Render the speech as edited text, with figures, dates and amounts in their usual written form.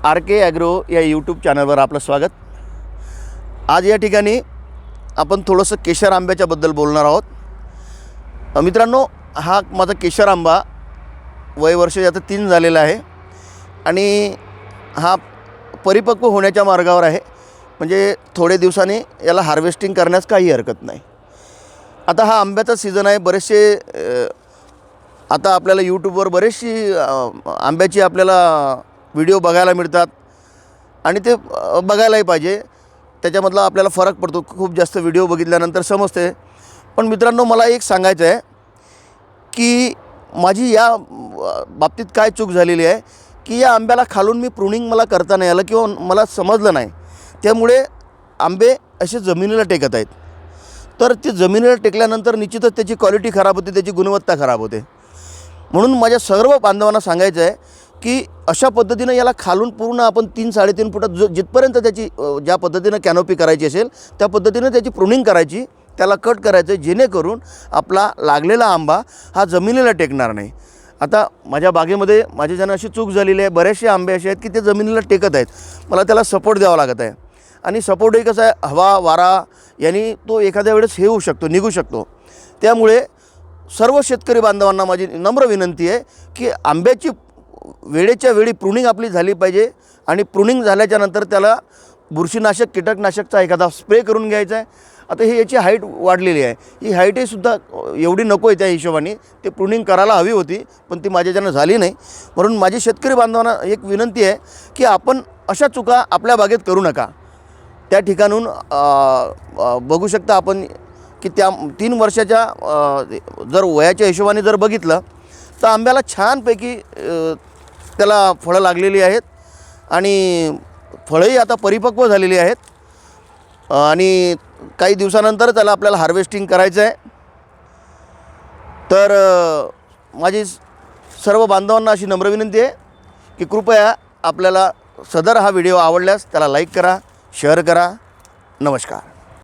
R के agro या YouTube चॅनलवर आपलं स्वागत। आज या ठिकाणी आपण थोडंसं केशर आंब्याच्याबद्दल बोलणार आहोत। मित्रांनो, हा माझा केशर आंबा वय वर्ष आता 3 झालेला आहे आणि हा परिपक्व होण्याच्या मार्गावर आहे। म्हणजे थोडे दिवसांनी याला हार्वेस्टिंग करण्यास काही हरकत नाही। आता हा आंब्याचा सीझन आहे। बरेचसे आता आपल्याला यूट्यूबवर बरेचशी आंब्याची आपल्याला व्हिडिओ बघायला मिळतात आणि ते बघायलाही पाहिजे। त्याच्यामधला आपल्याला फरक पडतो। खूप जास्त व्हिडिओ बघितल्यानंतर समजते। पण मित्रांनो, मला एक सांगायचं आहे की माझी या बाबतीत काय चूक झालेली आहे की या आंब्याला खालून मी प्रूनिंग मला करता नाही आलं किंवा मला समजलं नाही। त्यामुळे आंबे असे जमिनीला टेकत आहेत। तर ते जमिनीला टेकल्यानंतर निश्चितच त्याची क्वालिटी खराब होते, त्याची गुणवत्ता खराब होते। म्हणून माझ्या सर्व बांधवांना सांगायचं आहे की अशा पद्धतीनं याला खालून पूर्ण आपण 3-3.5 फुटात जिथपर्यंत त्याची ज्या पद्धतीनं कॅनोपी करायची असेल त्या पद्धतीनं त्याची प्रूनिंग करायची, त्याला कट करायचं, जेणेकरून आपला लागलेला आंबा हा जमिनीला टेकणार नाही। आता माझ्या बागेमध्ये माझ्याच्यानं अशी चूक झालेली आहे। बरेचसे आंबे असे आहेत की ते जमिनीला टेकत आहेत। मला त्याला सपोर्ट द्यावा लागत आहे आणि सपोर्टही कसं आहे, हवा वारा यांनी तो एखाद्या वेळेस हे होऊ शकतो, निघू शकतो। त्यामुळे सर्व शेतकरी बांधवांना माझी नम्र विनंती आहे की आंब्याची वेळेच्या वेळी प्रूनिंग आपली झाली पाहिजे आणि प्रूनिंग झाल्याच्यानंतर त्याला बुरशीनाशक कीटकनाशकचा एखादा स्प्रे करून घ्यायचा आहे। आता ही याची हाईट वाढलेली आहे, ही हाईटही सुद्धा एवढी नको आहे। त्या हिशोबाने ते प्रूनिंग करायला हवी होती, पण ती माझ्याच्यानं झाली नाही। म्हणून माझी शेतकरी बांधवांना एक विनंती आहे की आपण अशा चुका आपल्या बागेत करू नका। त्या ठिकाणून बघू शकता आपण की त्या 3 वर्षाच्या जर वयाच्या हिशोबाने जर बघितलं तर आंब्याला छानपैकी त्याला फळं लागलेली आहेत आणि फळंही आता परिपक्व झालेली आहेत आणि काही दिवसानंतर त्याला आपल्याला हार्वेस्टिंग करायचं आहे। तर माझी सर्व बांधवांना अशी नम्र विनंती आहे की कृपया आपल्याला सदर हा व्हिडिओ आवडल्यास त्याला लाईक करा, शेअर करा। नमस्कार।